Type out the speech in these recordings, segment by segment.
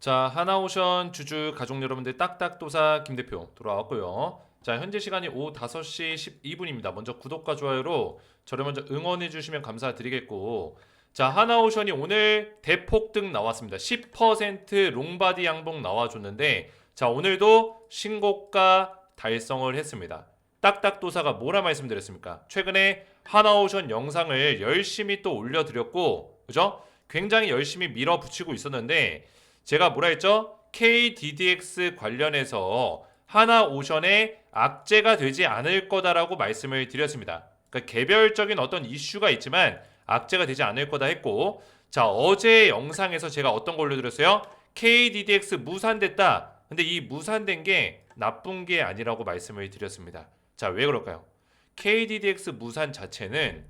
자, 하나오션 주주 가족 여러분들 딱딱도사 김대표 돌아왔고요. 자, 현재 시간이 오후 5시 12분입니다. 먼저 구독과 좋아요로 저를 먼저 응원해 주시면 감사드리겠고, 자, 하나오션이 오늘 대폭등 나왔습니다. 10% 롱바디 양봉 나와줬는데, 자, 오늘도 신고가 달성을 했습니다. 딱딱도사가 뭐라 말씀드렸습니까? 최근에 하나오션 영상을 열심히 또 올려드렸고, 그죠? 굉장히 열심히 밀어붙이고 있었는데, 제가 뭐라 했죠? KDDX 관련해서 하나오션에 악재가 되지 않을 거다라고 말씀을 드렸습니다. 그러니까 개별적인 어떤 이슈가 있지만 악재가 되지 않을 거다 했고, 자, 어제 영상에서 제가 어떤 걸 올려드렸어요? KDDX 무산됐다. 근데 이 무산된 게 나쁜 게 아니라고 말씀을 드렸습니다. 자, 왜 그럴까요? KDDX 무산 자체는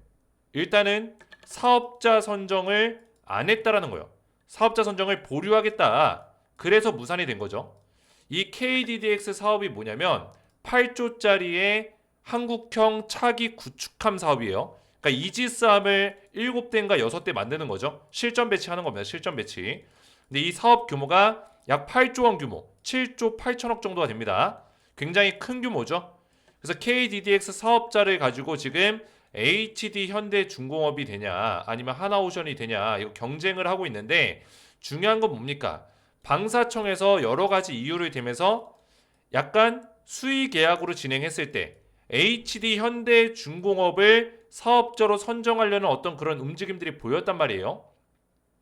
일단은 사업자 선정을 안 했다라는 거예요. 사업자 선정을 보류하겠다. 그래서 무산이 된 거죠. 이 KDDX 사업이 뭐냐면 8조짜리의 한국형 차기 구축함 사업이에요. 그러니까 이지스함을 7대인가 6대 만드는 거죠. 실전 배치하는 겁니다. 실전 배치. 근데 이 사업 규모가 약 8조 원 규모, 7조 8천억 정도가 됩니다. 굉장히 큰 규모죠. 그래서 KDDX 사업자를 가지고 지금 HD 현대중공업이 되냐 아니면 하나오션이 되냐 이거 경쟁을 하고 있는데, 중요한 건 뭡니까? 방사청에서 여러 가지 이유를 대면서 약간 수의 계약으로 진행했을 때 HD 현대중공업을 사업자로 선정하려는 어떤 그런 움직임들이 보였단 말이에요.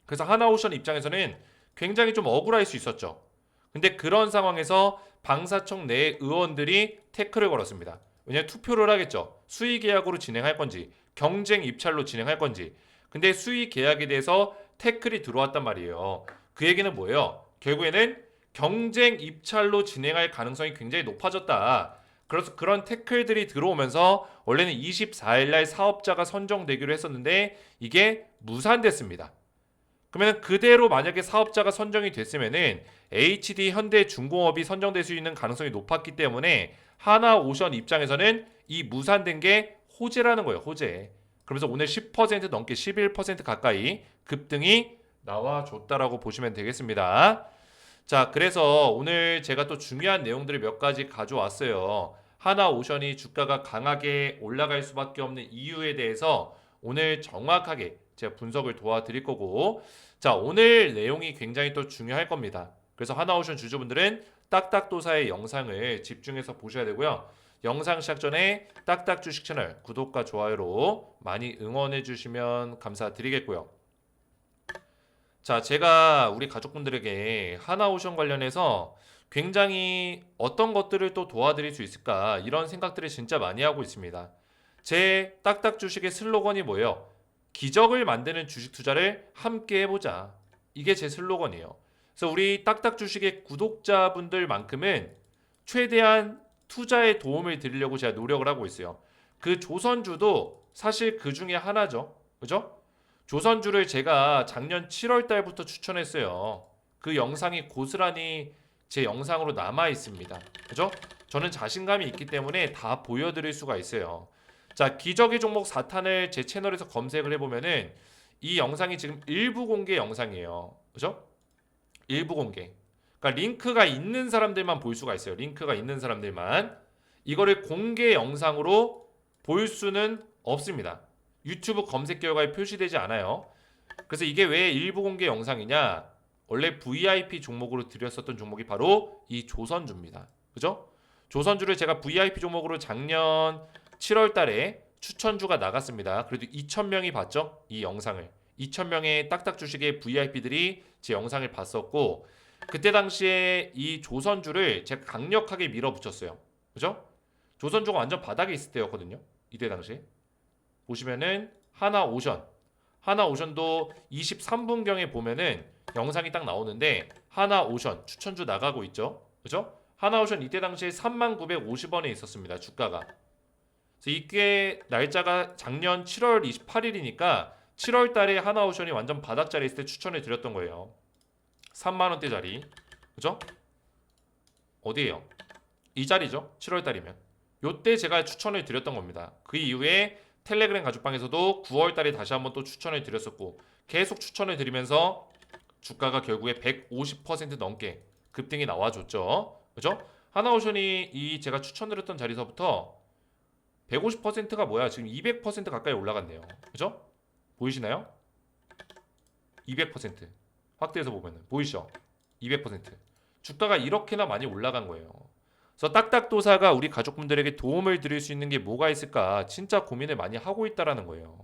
그래서 하나오션 입장에서는 굉장히 좀 억울할 수 있었죠. 근데 그런 상황에서 방사청 내 의원들이 태클을 걸었습니다. 왜냐하면 투표를 하겠죠. 수의 계약으로 진행할 건지 경쟁 입찰로 진행할 건지. 근데 수의 계약에 대해서 태클이 들어왔단 말이에요. 그 얘기는 뭐예요? 결국에는 경쟁 입찰로 진행할 가능성이 굉장히 높아졌다. 그래서 그런 태클들이 들어오면서 원래는 24일 날 사업자가 선정되기로 했었는데 이게 무산됐습니다. 그러면 그대로 만약에 사업자가 선정이 됐으면은 HD 현대중공업이 선정될 수 있는 가능성이 높았기 때문에 하나오션 입장에서는 이 무산된 게 호재라는 거예요. 호재. 그러면서 오늘 10% 넘게 11% 가까이 급등이 나와줬다라고 보시면 되겠습니다. 자, 그래서 오늘 제가 또 중요한 내용들을 몇 가지 가져왔어요. 하나오션이 주가가 강하게 올라갈 수밖에 없는 이유에 대해서 오늘 정확하게 제가 분석을 도와드릴 거고, 자, 오늘 내용이 굉장히 또 중요할 겁니다. 그래서 하나오션 주주분들은 딱딱도사의 영상을 집중해서 보셔야 되고요. 영상 시작 전에 딱딱 주식 채널 구독과 좋아요로 많이 응원해 주시면 감사드리겠고요. 자, 제가 우리 가족분들에게 하나오션 관련해서 굉장히 어떤 것들을 또 도와드릴 수 있을까 이런 생각들을 진짜 많이 하고 있습니다. 제 딱딱 주식의 슬로건이 뭐예요? 기적을 만드는 주식 투자를 함께 해보자. 이게 제 슬로건이에요. 그래서 우리 딱딱 주식의 구독자분들만큼은 최대한 투자에 도움을 드리려고 제가 노력을 하고 있어요. 그 조선주도 사실 그 중에 하나죠. 그죠? 조선주를 제가 작년 7월 달부터 추천했어요. 그 영상이 고스란히 제 영상으로 남아 있습니다. 그죠? 저는 자신감이 있기 때문에 다 보여드릴 수가 있어요. 자, 기적의 종목 4탄을 제 채널에서 검색을 해보면은 이 영상이 지금 일부 공개 영상이에요. 그죠? 일부 공개. 그러니까 링크가 있는 사람들만 볼 수가 있어요. 링크가 있는 사람들만. 이거를 공개 영상으로 볼 수는 없습니다. 유튜브 검색 결과에 표시되지 않아요. 그래서 이게 왜 일부 공개 영상이냐? 원래 VIP 종목으로 드렸었던 종목이 바로 이 조선주입니다. 그죠? 조선주를 제가 VIP 종목으로 작년 7월 달에 추천주가 나갔습니다. 그래도 2,000명이 봤죠? 이 영상을. 2,000명의 딱딱 주식의 VIP들이 제 영상을 봤었고, 그때 당시에 이 조선주를 제가 강력하게 밀어붙였어요. 그죠? 조선주가 완전 바닥에 있을 때였거든요. 이때 당시에. 보시면은 하나오션도 23분경에 보면은 영상이 딱 나오는데 하나오션 추천주 나가고 있죠. 그죠? 하나오션 이때 당시에 3950원에 있었습니다. 주가가. 그래서 이게 날짜가 작년 7월 28일이니까 7월 달에 하나오션이 완전 바닥자리에 있을 때 추천해 드렸던 거예요. 3만 원대짜리. 그죠? 어디예요? 이 자리죠. 7월 달이면. 요때 제가 추천을 드렸던 겁니다. 그 이후에 텔레그램 가족방에서도 9월 달에 다시 한번 또 추천을 드렸었고, 계속 추천을 드리면서 주가가 결국에 150% 넘게 급등이 나와줬죠. 그죠? 하나오션이 이 제가 추천드렸던 자리서부터 150%가 뭐야? 지금 200% 가까이 올라갔네요. 그죠? 보이시나요? 200% 확대해서 보면은 보이시죠? 200% 주가가 이렇게나 많이 올라간 거예요. 그래서 딱딱도사가 우리 가족분들에게 도움을 드릴 수 있는 게 뭐가 있을까 진짜 고민을 많이 하고 있다라는 거예요.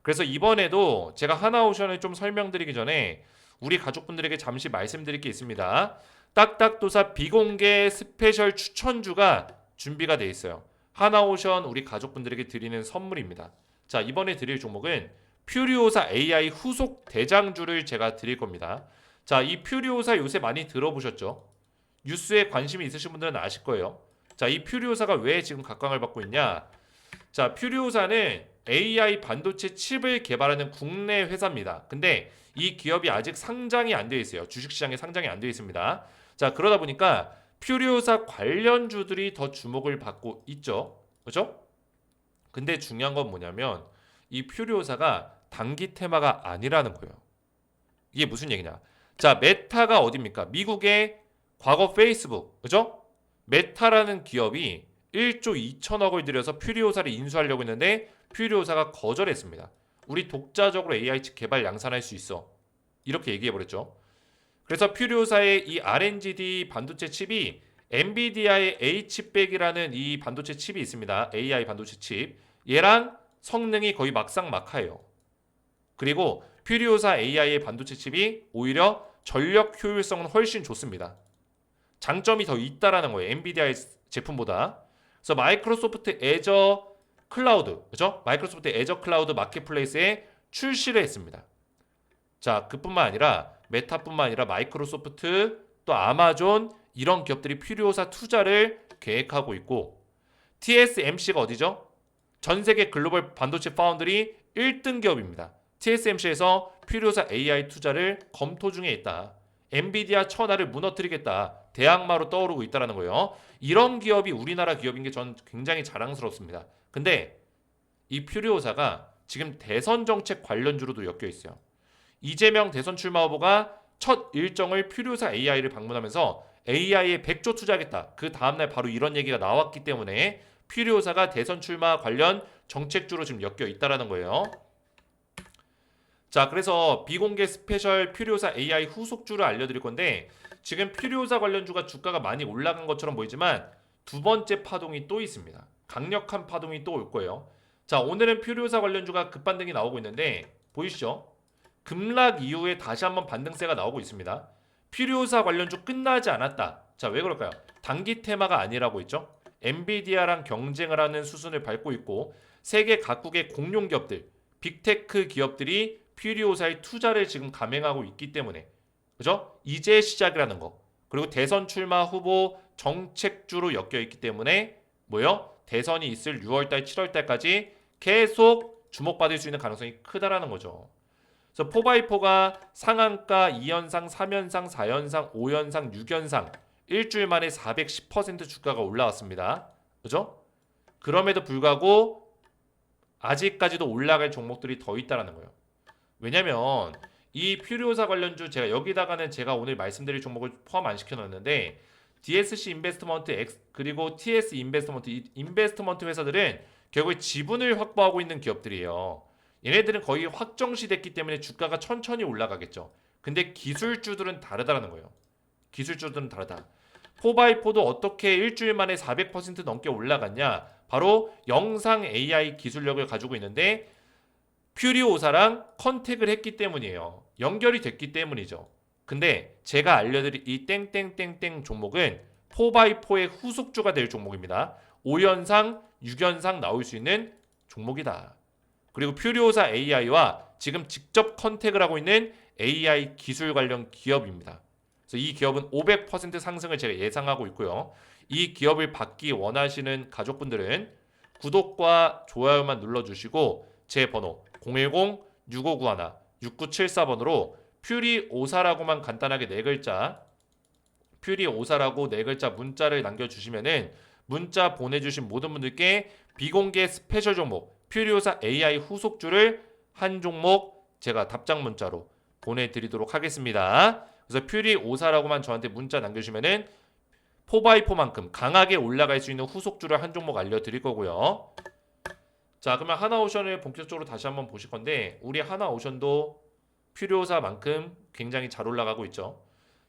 그래서 이번에도 제가 하나오션을 좀 설명드리기 전에 우리 가족분들에게 잠시 말씀드릴 게 있습니다. 딱딱도사 비공개 스페셜 추천주가 준비가 돼 있어요. 하나오션 우리 가족분들에게 드리는 선물입니다. 자, 이번에 드릴 종목은 퓨리오사 AI 후속 대장주를 제가 드릴 겁니다. 자, 이 퓨리오사 요새 많이 들어보셨죠? 뉴스에 관심이 있으신 분들은 아실 거예요. 자, 이 퓨리오사가 왜 지금 각광을 받고 있냐? 자, 퓨리오사는 AI 반도체 칩을 개발하는 국내 회사입니다. 근데 이 기업이 아직 상장이 안 되어 있어요. 주식시장에 상장이 안 되어 있습니다. 자, 그러다 보니까 퓨리오사 관련주들이 더 주목을 받고 있죠. 그렇죠? 근데 중요한 건 뭐냐면 이 퓨리오사가 단기 테마가 아니라는 거예요. 이게 무슨 얘기냐? 자, 메타가 어디입니까? 미국의 과거 페이스북, 그죠? 메타라는 기업이 1조 2천억을 들여서 퓨리오사를 인수하려고 했는데 퓨리오사가 거절했습니다. 우리 독자적으로 AI 칩 개발 양산할 수 있어. 이렇게 얘기해버렸죠. 그래서 퓨리오사의 이 R&D 반도체 칩이 엔비디아의 H100이라는 이 반도체 칩이 있습니다. AI 반도체 칩. 얘랑 성능이 거의 막상막하예요. 그리고 퓨리오사 AI의 반도체 칩이 오히려 전력 효율성은 훨씬 좋습니다. 장점이 더 있다라는 거예요. 엔비디아의 제품보다. 그래서 마이크로소프트 애저 클라우드, 그죠? 마이크로소프트 애저 클라우드 마켓플레이스에 출시를 했습니다. 자, 그뿐만 아니라 메타뿐만 아니라 마이크로소프트 또 아마존 이런 기업들이 퓨리오사 투자를 계획하고 있고 TSMC가 어디죠? 전 세계 글로벌 반도체 파운드리 1등 기업입니다. TSMC에서 퓨리오사 AI 투자를 검토 중에 있다. 엔비디아 천하를 무너뜨리겠다. 대항마로 떠오르고 있다는 거예요. 이런 기업이 우리나라 기업인 게 전 굉장히 자랑스럽습니다. 근데 이 퓨리오사가 지금 대선 정책 관련주로도 엮여 있어요. 이재명 대선 출마 후보가 첫 일정을 퓨리오사 AI를 방문하면서 AI에 100조 투자하겠다. 그 다음날 바로 이런 얘기가 나왔기 때문에 퓨리오사가 대선 출마 관련 정책주로 지금 엮여 있다는 거예요. 자, 그래서 비공개 스페셜 퓨리오사 AI 후속주를 알려드릴 건데 지금 퓨리오사 관련주가 주가가 많이 올라간 것처럼 보이지만 두 번째 파동이 또 있습니다. 강력한 파동이 또 올 거예요. 자, 오늘은 퓨리오사 관련주가 급반등이 나오고 있는데 보이시죠? 급락 이후에 다시 한번 반등세가 나오고 있습니다. 퓨리오사 관련주 끝나지 않았다. 자, 왜 그럴까요? 단기 테마가 아니라고 했죠. 엔비디아랑 경쟁을 하는 수순을 밟고 있고 세계 각국의 공룡 기업들, 빅테크 기업들이 퓨리오사의 투자를 지금 감행하고 있기 때문에 그죠? 이제 시작이라는 거. 그리고 대선 출마 후보 정책주로 엮여 있기 때문에 뭐요? 대선이 있을 6월달, 7월달까지 계속 주목받을 수 있는 가능성이 크다라는 거죠. 그래서 4x4가 상한가 2연상, 3연상, 4연상, 5연상, 6연상 일주일 만에 410% 주가가 올라왔습니다. 그죠? 그럼에도 불구하고 아직까지도 올라갈 종목들이 더 있다라는 거예요. 왜냐면 이 퓨리오사 관련주 여기다가는 제가 오늘 말씀드릴 종목을 포함 안 시켜놨는데 DSC 인베스트먼트 X 그리고 TS 인베스트먼트 이 인베스트먼트 회사들은 결국에 지분을 확보하고 있는 기업들이에요. 얘네들은 거의 확정시 됐기 때문에 주가가 천천히 올라가겠죠. 근데 기술주들은 다르다는 거예요. 기술주들은 다르다. 4x4도 어떻게 일주일 만에 400% 넘게 올라갔냐? 바로 영상 AI 기술력을 가지고 있는데 퓨리오사랑 컨택을 했기 때문이에요. 연결이 됐기 때문이죠. 근데 제가 알려드릴 이 땡땡땡땡 종목은 4x4의 후속주가 될 종목입니다. 5연상, 6연상 나올 수 있는 종목이다. 그리고 퓨리오사 AI와 지금 직접 컨택을 하고 있는 AI 기술 관련 기업입니다. 그래서 이 기업은 500% 상승을 제가 예상하고 있고요. 이 기업을 받기 원하시는 가족분들은 구독과 좋아요만 눌러주시고 제 번호 010-6591-6974번으로 퓨리오사라고만 간단하게 네 글자 퓨리오사라고 네 글자 문자를 남겨주시면은 문자 보내주신 모든 분들께 비공개 스페셜 종목 퓨리오사 AI 후속주를 한 종목 제가 답장 문자로 보내드리도록 하겠습니다. 그래서 퓨리54라고만 저한테 문자 남겨주시면은 4x4만큼 강하게 올라갈 수 있는 후속주를 한 종목 알려드릴 거고요. 자, 그러면 하나오션을 본격적으로 다시 한번 보실 건데 우리 하나오션도 퓨리오사만큼 굉장히 잘 올라가고 있죠.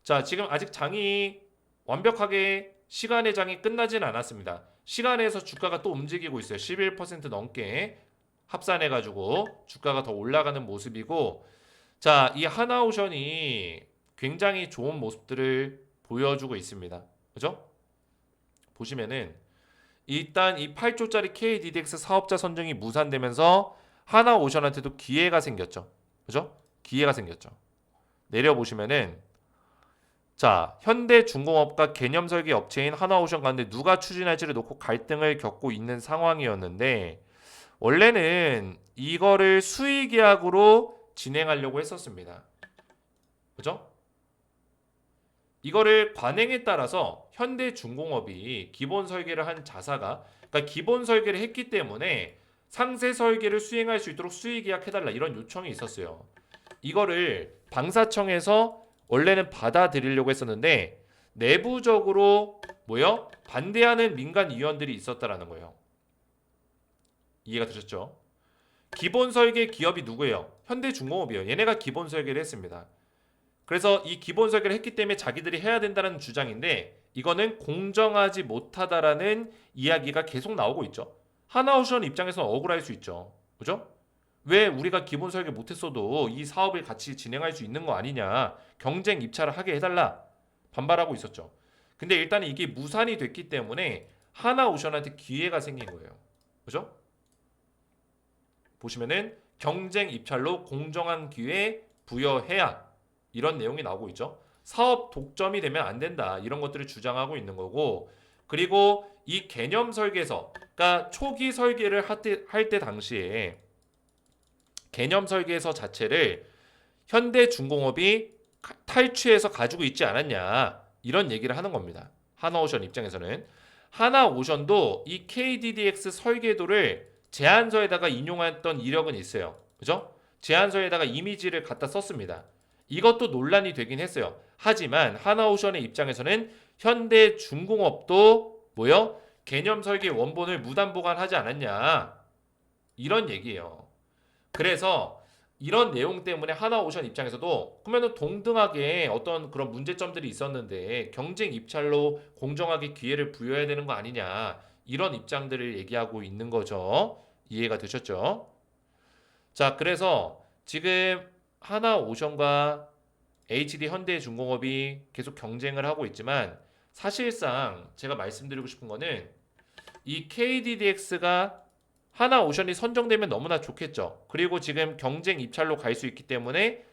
자, 지금 아직 장이 완벽하게 시간의 장이 끝나진 않았습니다. 시간에서 주가가 또 움직이고 있어요. 11% 넘게 합산해가지고 주가가 더 올라가는 모습이고, 자, 이 하나오션이 굉장히 좋은 모습들을 보여주고 있습니다. 그죠? 보시면은 일단 이 8조짜리 KDDX 사업자 선정이 무산되면서 하나오션한테도 기회가 생겼죠. 그죠? 기회가 생겼죠. 내려보시면은 자, 현대중공업과 개념설계 업체인 하나오션 가운데 누가 추진할지를 놓고 갈등을 겪고 있는 상황이었는데 원래는 이거를 수의계약으로 진행하려고 했었습니다. 그죠? 이거를 관행에 따라서 현대중공업이 기본 설계를 한 자사가 그러니까 기본 설계를 했기 때문에 상세 설계를 수행할 수 있도록 수의계약해달라 이런 요청이 있었어요. 이거를 방사청에서 원래는 받아들이려고 했었는데 내부적으로 뭐요? 반대하는 민간 위원들이 있었다라는 거예요. 이해가 되셨죠? 기본 설계 기업이 누구예요? 현대중공업이에요. 얘네가 기본 설계를 했습니다. 그래서 이 기본 설계를 했기 때문에 자기들이 해야 된다는 주장인데 이거는 공정하지 못하다라는 이야기가 계속 나오고 있죠. 하나오션 입장에서는 억울할 수 있죠. 그죠? 왜 우리가 기본 설계 못했어도 이 사업을 같이 진행할 수 있는 거 아니냐, 경쟁 입찰을 하게 해달라 반발하고 있었죠. 근데 일단 이게 무산이 됐기 때문에 하나오션한테 기회가 생긴 거예요. 그죠? 보시면은 경쟁 입찰로 공정한 기회 부여해야 이런 내용이 나오고 있죠. 사업 독점이 되면 안 된다 이런 것들을 주장하고 있는 거고, 그리고 이 개념 설계서 그러니까 초기 설계를 할 때 당시에 개념 설계서 자체를 현대중공업이 탈취해서 가지고 있지 않았냐 이런 얘기를 하는 겁니다. 하나오션 입장에서는 하나오션도 이 KDDX 설계도를 제안서에다가 인용했던 이력은 있어요. 그죠? 제안서에다가 이미지를 갖다 썼습니다. 이것도 논란이 되긴 했어요. 하지만 하나오션의 입장에서는 현대중공업도 뭐요? 개념 설계 원본을 무단 보관하지 않았냐 이런 얘기예요. 그래서 이런 내용 때문에 하나오션 입장에서도 그러면 동등하게 어떤 그런 문제점들이 있었는데 경쟁 입찰로 공정하게 기회를 부여해야 되는 거 아니냐 이런 입장들을 얘기하고 있는 거죠. 이해가 되셨죠? 자, 그래서 지금 하나오션과 HD 현대중공업이 계속 경쟁을 하고 있지만 사실상 제가 말씀드리고 싶은 거는 이 KDDX가 하나오션이 선정되면 너무나 좋겠죠. 그리고 지금 경쟁 입찰로 갈 수 있기 때문에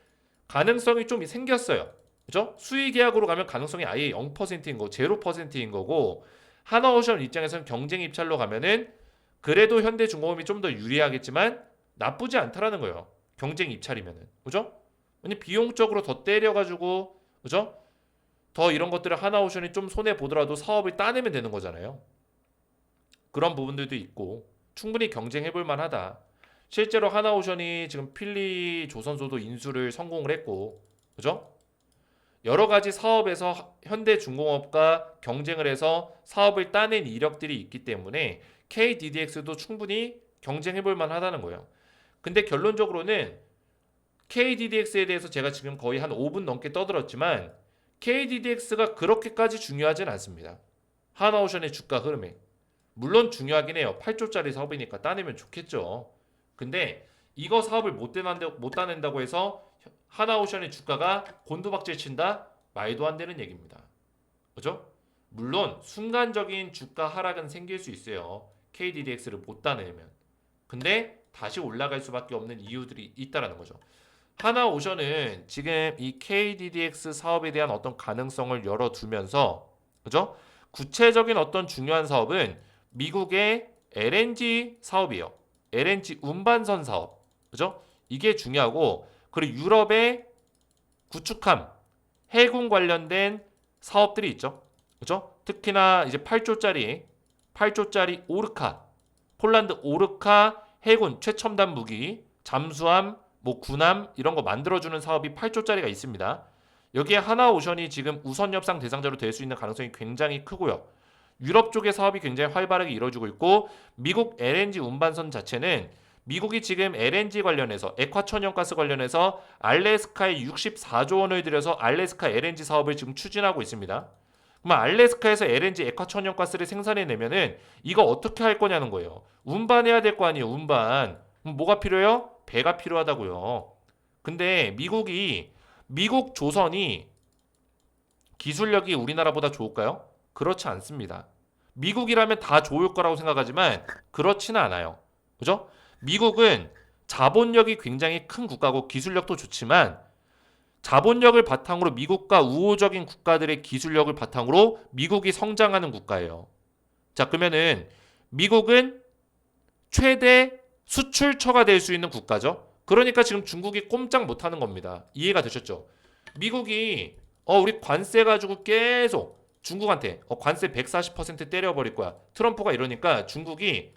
가능성이 좀 생겼어요. 그죠? 수의 계약으로 가면 가능성이 아예 0%인 거, 0%인 거고 하나오션 입장에서는 경쟁 입찰로 가면은 그래도 현대중공업이 좀 더 유리하겠지만 나쁘지 않다라는 거예요. 경쟁 입찰이면은. 그죠? 아니 비용적으로 더 때려가지고 그죠? 더 이런 것들을 하나오션이 좀 손해 보더라도 사업을 따내면 되는 거잖아요. 그런 부분들도 있고 충분히 경쟁해볼 만하다. 실제로 하나오션이 지금 필리 조선소도 인수를 성공을 했고, 그죠? 여러 가지 사업에서 현대중공업과 경쟁을 해서 사업을 따낸 이력들이 있기 때문에 KDDX도 충분히 경쟁해볼 만하다는 거예요. 근데 결론적으로는 KDDX에 대해서 제가 지금 거의 한 5분 넘게 떠들었지만 KDDX가 그렇게까지 중요하진 않습니다. 하나오션의 주가 흐름에. 물론 중요하긴 해요. 8조짜리 사업이니까 따내면 좋겠죠. 근데 이거 사업을 못 따낸다고 해서 하나오션의 주가가 곤두박질 친다? 말도 안 되는 얘기입니다. 그죠? 물론 순간적인 주가 하락은 생길 수 있어요. KDDX를 못 따내면. 근데 다시 올라갈 수밖에 없는 이유들이 있다라는 거죠. 하나오션은 지금 이 KDDX 사업에 대한 어떤 가능성을 열어두면서 그죠? 구체적인 어떤 중요한 사업은 미국의 LNG 사업이에요. LNG 운반선 사업. 그죠? 이게 중요하고 그리고 유럽의 구축함, 해군 관련된 사업들이 있죠. 그죠? 특히나 이제 8조짜리 오르카, 폴란드 오르카 해군 최첨단 무기, 잠수함, 뭐 군함 이런 거 만들어주는 사업이 8조짜리가 있습니다. 여기에 하나오션이 지금 우선 협상 대상자로 될 수 있는 가능성이 굉장히 크고요. 유럽 쪽의 사업이 굉장히 활발하게 이루어지고 있고 미국 LNG 운반선 자체는 미국이 지금 LNG 관련해서 액화천연가스 관련해서 알래스카에 64조 원을 들여서 알래스카 LNG 사업을 지금 추진하고 있습니다. 그럼 알래스카에서 LNG 액화천연가스를 생산해내면은 이거 어떻게 할 거냐는 거예요. 운반해야 될 거 아니에요. 운반. 그럼 뭐가 필요해요? 배가 필요하다고요. 근데 미국 조선이 기술력이 우리나라보다 좋을까요? 그렇지 않습니다. 미국이라면 다 좋을 거라고 생각하지만 그렇지는 않아요. 그죠? 미국은 자본력이 굉장히 큰 국가고 기술력도 좋지만 자본력을 바탕으로 미국과 우호적인 국가들의 기술력을 바탕으로 미국이 성장하는 국가예요. 자, 그러면은 미국은 최대 수출처가 될 수 있는 국가죠. 그러니까 지금 중국이 꼼짝 못하는 겁니다. 이해가 되셨죠? 미국이 우리 관세 가지고 계속 중국한테 관세 140% 때려버릴 거야. 트럼프가 이러니까 중국이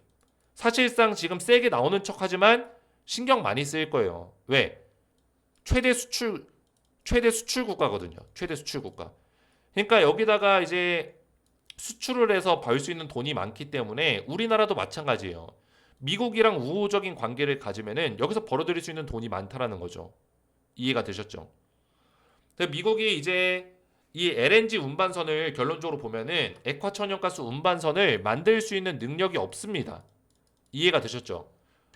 사실상 지금 세게 나오는 척하지만 신경 많이 쓰일 거예요. 왜? 최대 수출 국가거든요. 최대 수출 국가. 그러니까 여기다가 이제 수출을 해서 벌 수 있는 돈이 많기 때문에 우리나라도 마찬가지예요. 미국이랑 우호적인 관계를 가지면은 여기서 벌어들일 수 있는 돈이 많다라는 거죠. 이해가 되셨죠? 미국이 이제 이 LNG 운반선을 결론적으로 보면은 액화천연가스 운반선을 만들 수 있는 능력이 없습니다. 이해가 되셨죠?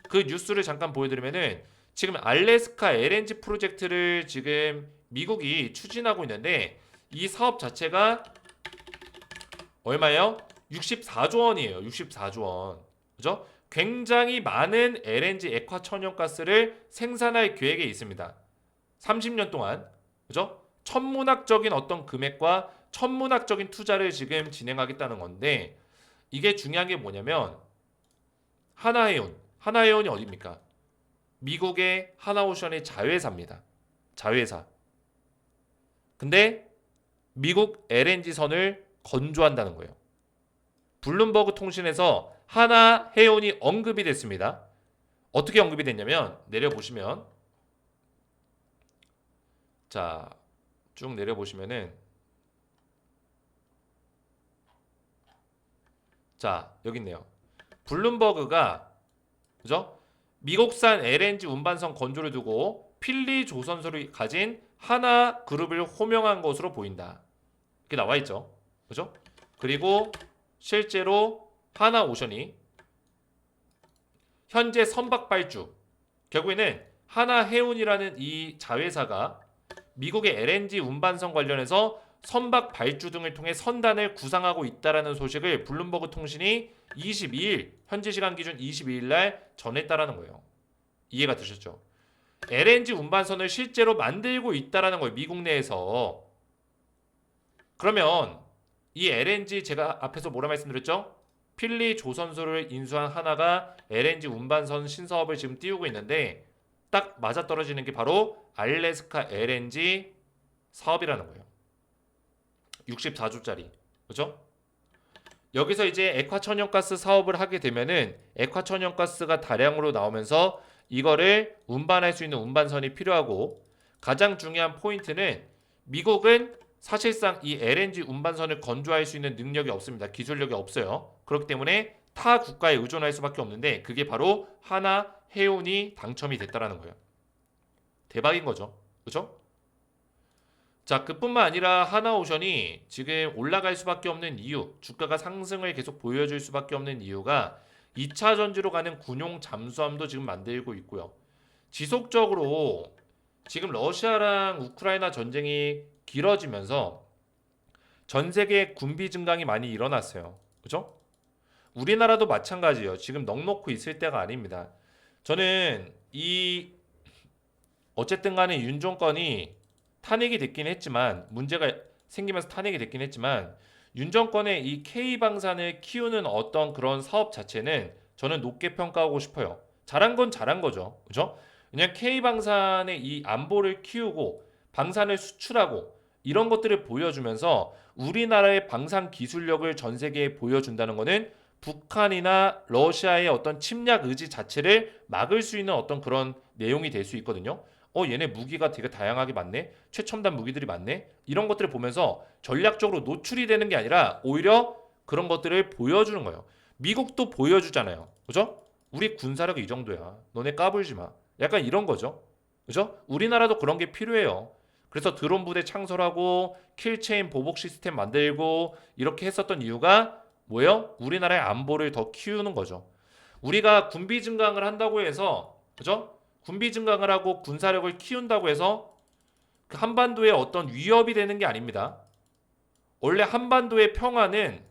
그 뉴스를 잠깐 보여드리면은 지금 알래스카 LNG 프로젝트를 지금 미국이 추진하고 있는데 이 사업 자체가 얼마예요? 64조 원이에요. 64조 원. 그죠? 굉장히 많은 LNG 액화천연가스를 생산할 계획에 있습니다. 30년 동안. 그죠? 천문학적인 어떤 금액과 천문학적인 투자를 지금 진행하겠다는 건데 이게 중요한 게 뭐냐면 하나해운이 어디입니까? 미국의 하나오션의 자회사입니다. 자회사. 근데 미국 LNG선을 건조한다는 거예요. 블룸버그 통신에서 하나해운이 언급이 됐습니다. 어떻게 언급이 됐냐면 내려보시면 자, 쭉 내려보시면은 자, 여기 있네요. 블룸버그가 그죠? 미국산 LNG 운반선 건조를 두고 필리 조선소를 가진 하나 그룹을 호명한 것으로 보인다. 이렇게 나와 있죠. 그죠? 그리고 실제로 하나오션이 현재 선박 발주 결국에는 하나해운이라는 이 자회사가 미국의 LNG 운반선 관련해서 선박 발주 등을 통해 선단을 구상하고 있다라는 소식을 블룸버그 통신이 22일 현지 시간 기준 22일 날 전했다라는 거예요. 이해가 되셨죠? LNG 운반선을 실제로 만들고 있다라는 거예요. 미국 내에서. 그러면 이 LNG 제가 앞에서 뭐라 말씀드렸죠? 필리 조선소를 인수한 하나가 LNG 운반선 신사업을 지금 띄우고 있는데 딱 맞아떨어지는 게 바로 알래스카 LNG 사업이라는 거예요. 64조짜리. 그렇죠? 여기서 이제 액화천연가스 사업을 하게 되면은 액화천연가스가 다량으로 나오면서 이거를 운반할 수 있는 운반선이 필요하고 가장 중요한 포인트는 미국은 사실상 이 LNG 운반선을 건조할 수 있는 능력이 없습니다. 기술력이 없어요. 그렇기 때문에 타 국가에 의존할 수밖에 없는데 그게 바로 하나해운이 당첨이 됐다라는 거예요. 대박인 거죠. 그렇죠? 자, 그뿐만 아니라 하나오션이 지금 올라갈 수밖에 없는 이유, 주가가 상승을 계속 보여줄 수밖에 없는 이유가 2차 전지로 가는 군용 잠수함도 지금 만들고 있고요. 지속적으로 지금 러시아랑 우크라이나 전쟁이 길어지면서 전 세계 군비 증강이 많이 일어났어요. 그죠? 우리나라도 마찬가지예요. 지금 넋놓고 있을 때가 아닙니다. 저는 어쨌든 간에 윤 정권이 탄핵이 됐긴 했지만 문제가 생기면서 탄핵이 됐긴 했지만 윤 정권의 이 K방산을 키우는 어떤 그런 사업 자체는 저는 높게 평가하고 싶어요. 잘한 건 잘한 거죠. 그죠? 그냥 K방산의 이 안보를 키우고 방산을 수출하고 이런 것들을 보여주면서 우리나라의 방산 기술력을 전 세계에 보여준다는 거는 북한이나 러시아의 어떤 침략 의지 자체를 막을 수 있는 어떤 그런 내용이 될 수 있거든요. 얘네 무기가 되게 다양하게 많네. 최첨단 무기들이 많네. 이런 것들을 보면서 전략적으로 노출이 되는 게 아니라 오히려 그런 것들을 보여주는 거예요. 미국도 보여주잖아요. 그죠? 우리 군사력이 이 정도야. 너네 까불지 마. 약간 이런 거죠. 그죠? 우리나라도 그런 게 필요해요. 그래서 드론 부대 창설하고 킬체인 보복 시스템 만들고 이렇게 했었던 이유가 뭐예요? 우리나라의 안보를 더 키우는 거죠. 우리가 군비 증강을 한다고 해서 그죠? 군비 증강을 하고 군사력을 키운다고 해서 그 한반도에 어떤 위협이 되는 게 아닙니다. 원래 한반도의 평화는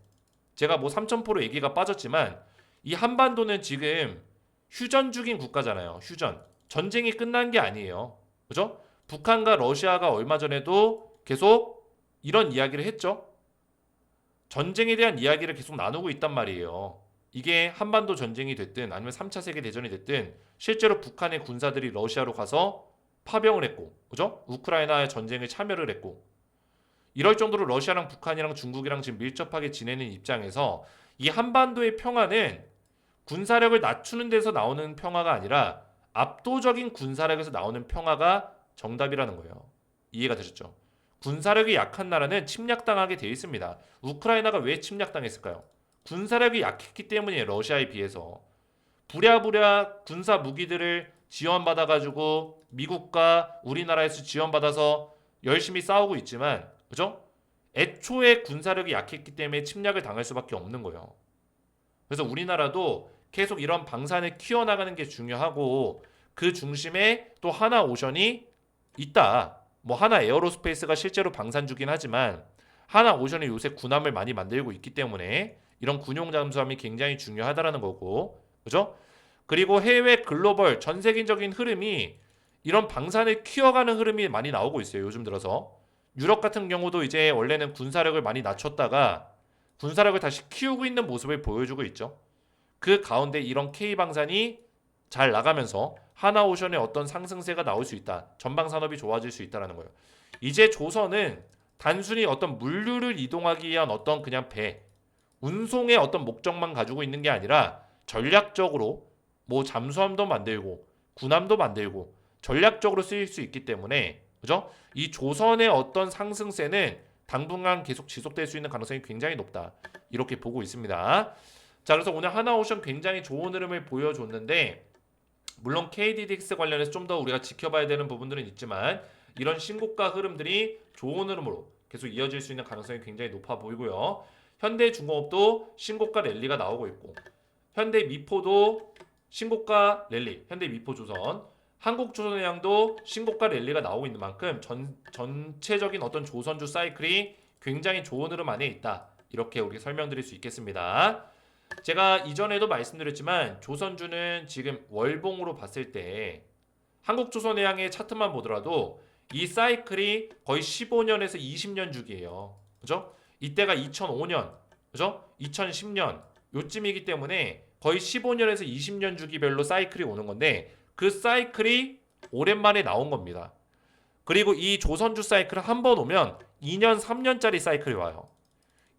제가 뭐 삼천포로 얘기가 빠졌지만 이 한반도는 지금 휴전 중인 국가잖아요. 휴전. 전쟁이 끝난 게 아니에요. 그죠? 북한과 러시아가 얼마 전에도 계속 이런 이야기를 했죠. 전쟁에 대한 이야기를 계속 나누고 있단 말이에요. 이게 한반도 전쟁이 됐든 아니면 3차 세계 대전이 됐든 실제로 북한의 군사들이 러시아로 가서 파병을 했고, 그죠? 우크라이나의 전쟁에 참여를 했고, 이럴 정도로 러시아랑 북한이랑 중국이랑 지금 밀접하게 지내는 입장에서 이 한반도의 평화는 군사력을 낮추는 데서 나오는 평화가 아니라 압도적인 군사력에서 나오는 평화가 정답이라는 거예요. 이해가 되셨죠? 군사력이 약한 나라는 침략당하게 돼 있습니다. 우크라이나가 왜 침략당했을까요? 군사력이 약했기 때문이에요. 러시아에 비해서. 부랴부랴 군사 무기들을 지원받아가지고 미국과 우리나라에서 지원받아서 열심히 싸우고 있지만 그죠? 애초에 군사력이 약했기 때문에 침략을 당할 수밖에 없는 거예요. 그래서 우리나라도 계속 이런 방산을 키워나가는 게 중요하고 그 중심에 또 하나오션이 있다. 뭐 하나 에어로스페이스가 실제로 방산주긴 하지만 하나오션이 요새 군함을 많이 만들고 있기 때문에 이런 군용 잠수함이 굉장히 중요하다라는 거고 그죠? 그리고 해외 글로벌 전 세계적인 흐름이 이런 방산을 키워가는 흐름이 많이 나오고 있어요. 요즘 들어서 유럽 같은 경우도 이제 원래는 군사력을 많이 낮췄다가 군사력을 다시 키우고 있는 모습을 보여주고 있죠. 그 가운데 이런 K방산이 잘 나가면서 하나오션의 어떤 상승세가 나올 수 있다. 전방 산업이 좋아질 수 있다라는 거예요. 이제 조선은 단순히 어떤 물류를 이동하기 위한 어떤 그냥 배, 운송의 어떤 목적만 가지고 있는 게 아니라 전략적으로 뭐 잠수함도 만들고 군함도 만들고 전략적으로 쓰일 수 있기 때문에 그죠? 이 조선의 어떤 상승세는 당분간 계속 지속될 수 있는 가능성이 굉장히 높다. 이렇게 보고 있습니다. 자, 그래서 오늘 하나오션 굉장히 좋은 흐름을 보여줬는데 물론 KDDX 관련해서 좀 더 우리가 지켜봐야 되는 부분들은 있지만 이런 신고가 흐름들이 좋은 흐름으로 계속 이어질 수 있는 가능성이 굉장히 높아 보이고요. 현대중공업도 신고가 랠리가 나오고 있고 현대미포도 신고가 랠리, 현대미포조선, 한국조선해양도 신고가 랠리가 나오고 있는 만큼 전체적인 어떤 조선주 사이클이 굉장히 좋은 흐름 안에 있다. 이렇게 우리가 설명드릴 수 있겠습니다. 제가 이전에도 말씀드렸지만 조선주는 지금 월봉으로 봤을 때 한국조선해양의 차트만 보더라도 이 사이클이 거의 15년에서 20년 주기예요. 그죠? 이때가 2005년, 그죠? 2010년 요쯤이기 때문에 거의 15년에서 20년 주기별로 사이클이 오는 건데 그 사이클이 오랜만에 나온 겁니다. 그리고 이 조선주 사이클은 한 번 오면 2년, 3년짜리 사이클이 와요.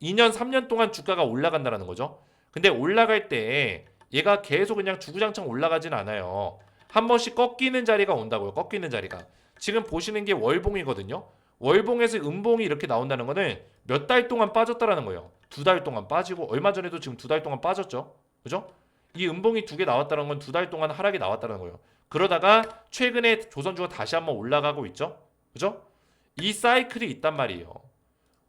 2년, 3년 동안 주가가 올라간다는 거죠. 근데 올라갈 때 얘가 계속 그냥 주구장창 올라가진 않아요. 한 번씩 꺾이는 자리가 온다고요. 꺾이는 자리가. 지금 보시는 게 월봉이거든요. 월봉에서 음봉이 이렇게 나온다는 거는 몇 달 동안 빠졌다라는 거예요. 2달 동안 빠지고 얼마 전에도 지금 2달 동안 빠졌죠. 그죠? 이 음봉이 2개 나왔다는 건 2달 동안 하락이 나왔다는 거예요. 그러다가 최근에 조선주가 다시 한번 올라가고 있죠. 그죠? 이 사이클이 있단 말이에요.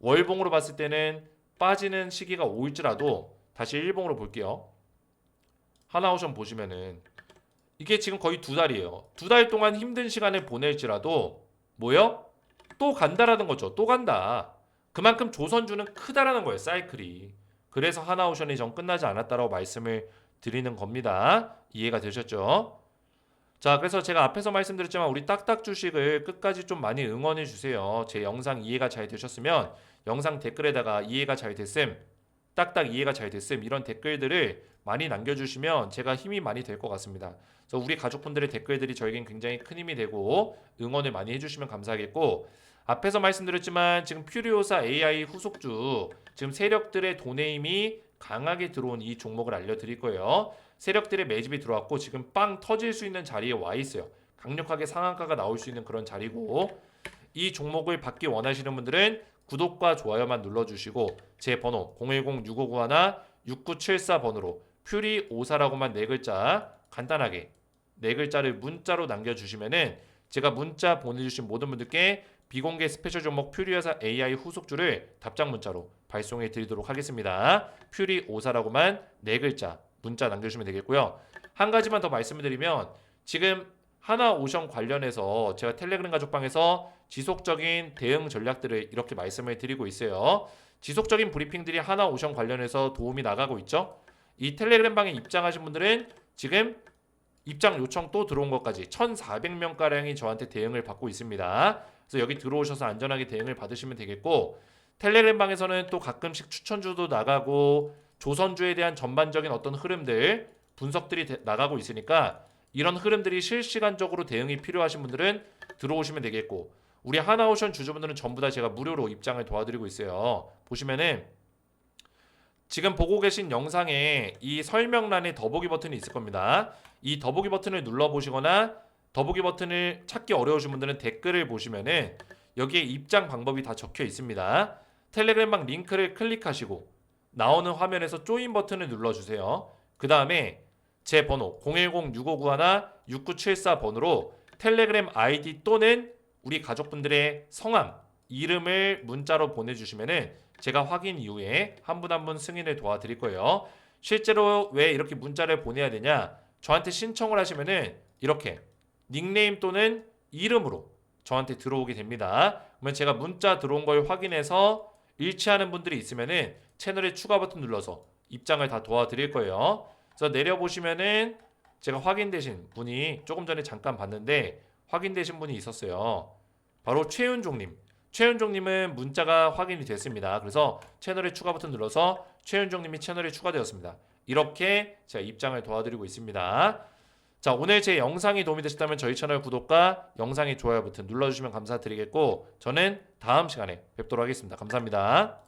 월봉으로 봤을 때는 빠지는 시기가 올지라도 다시 일봉으로 볼게요. 하나오션 보시면은 이게 지금 거의 2달이에요. 2달 동안 힘든 시간을 보낼지라도 뭐요? 또 간다라는 거죠. 또 간다. 그만큼 조선주는 크다라는 거예요. 사이클이. 그래서 하나오션이 전 끝나지 않았다라고 말씀을 드리는 겁니다. 이해가 되셨죠? 자, 그래서 제가 앞에서 말씀드렸지만 우리 딱딱 주식을 끝까지 좀 많이 응원해 주세요. 제 영상 이해가 잘 되셨으면 영상 댓글에다가 이해가 잘 됐음, 딱딱 이해가 잘 됐음 이런 댓글들을 많이 남겨주시면 제가 힘이 많이 될 것 같습니다. 그래서 우리 가족분들의 댓글들이 저에겐 굉장히 큰 힘이 되고 응원을 많이 해주시면 감사하겠고 앞에서 말씀드렸지만 지금 퓨리오사 AI 후속주 지금 세력들의 돈의 힘이 강하게 들어온 이 종목을 알려드릴 거예요. 세력들의 매집이 들어왔고 지금 빵 터질 수 있는 자리에 와 있어요. 강력하게 상한가가 나올 수 있는 그런 자리고 이 종목을 받기 원하시는 분들은 구독과 좋아요만 눌러주시고 제 번호 010-6591-6974번으로 퓨리54라고만 네 글자 간단하게 네 글자를 문자로 남겨주시면은 제가 문자 보내주신 모든 분들께 비공개 스페셜 종목 퓨리회사 AI 후속주를 답장 문자로 발송해 드리도록 하겠습니다. 퓨리54라고만 네 글자 문자 남겨주시면 되겠고요. 한 가지만 더 말씀을 드리면 지금 하나오션 관련해서 제가 텔레그램 가족방에서 지속적인 대응 전략들을 이렇게 말씀을 드리고 있어요. 지속적인 브리핑들이 하나오션 관련해서 도움이 나가고 있죠. 이 텔레그램 방에 입장하신 분들은 지금 입장 요청 또 들어온 것까지 1,400명가량이 저한테 대응을 받고 있습니다. 그래서 여기 들어오셔서 안전하게 대응을 받으시면 되겠고 텔레그램 방에서는 또 가끔씩 추천주도 나가고 조선주에 대한 전반적인 어떤 흐름들 분석들이 나가고 있으니까 이런 흐름들이 실시간적으로 대응이 필요하신 분들은 들어오시면 되겠고 우리 하나오션 주주분들은 전부 다 제가 무료로 입장을 도와드리고 있어요. 보시면은 지금 보고 계신 영상에 이 설명란에 더보기 버튼이 있을 겁니다. 이 더보기 버튼을 눌러보시거나 더보기 버튼을 찾기 어려우신 분들은 댓글을 보시면은 여기에 입장 방법이 다 적혀 있습니다. 텔레그램방 링크를 클릭하시고 나오는 화면에서 조인 버튼을 눌러주세요. 그 다음에 제 번호 010-6591-6974번으로 텔레그램 아이디 또는 우리 가족분들의 성함, 이름을 문자로 보내주시면은 제가 확인 이후에 한 분 한 분 승인을 도와드릴 거예요. 실제로 왜 이렇게 문자를 보내야 되냐? 저한테 신청을 하시면은 이렇게 닉네임 또는 이름으로 저한테 들어오게 됩니다. 그러면 제가 문자 들어온 걸 확인해서 일치하는 분들이 있으면은 채널에 추가 버튼 눌러서 입장을 다 도와드릴 거예요. 그래서 내려보시면은 제가 확인되신 분이 조금 전에 잠깐 봤는데 확인되신 분이 있었어요. 바로 최윤종님. 최윤종님은 문자가 확인이 됐습니다. 그래서 채널에 추가 버튼 눌러서 최윤종님이 채널에 추가되었습니다. 이렇게 제가 입장을 도와드리고 있습니다. 자, 오늘 제 영상이 도움이 되셨다면 저희 채널 구독과 영상의 좋아요 버튼 눌러주시면 감사드리겠고 저는 다음 시간에 뵙도록 하겠습니다. 감사합니다.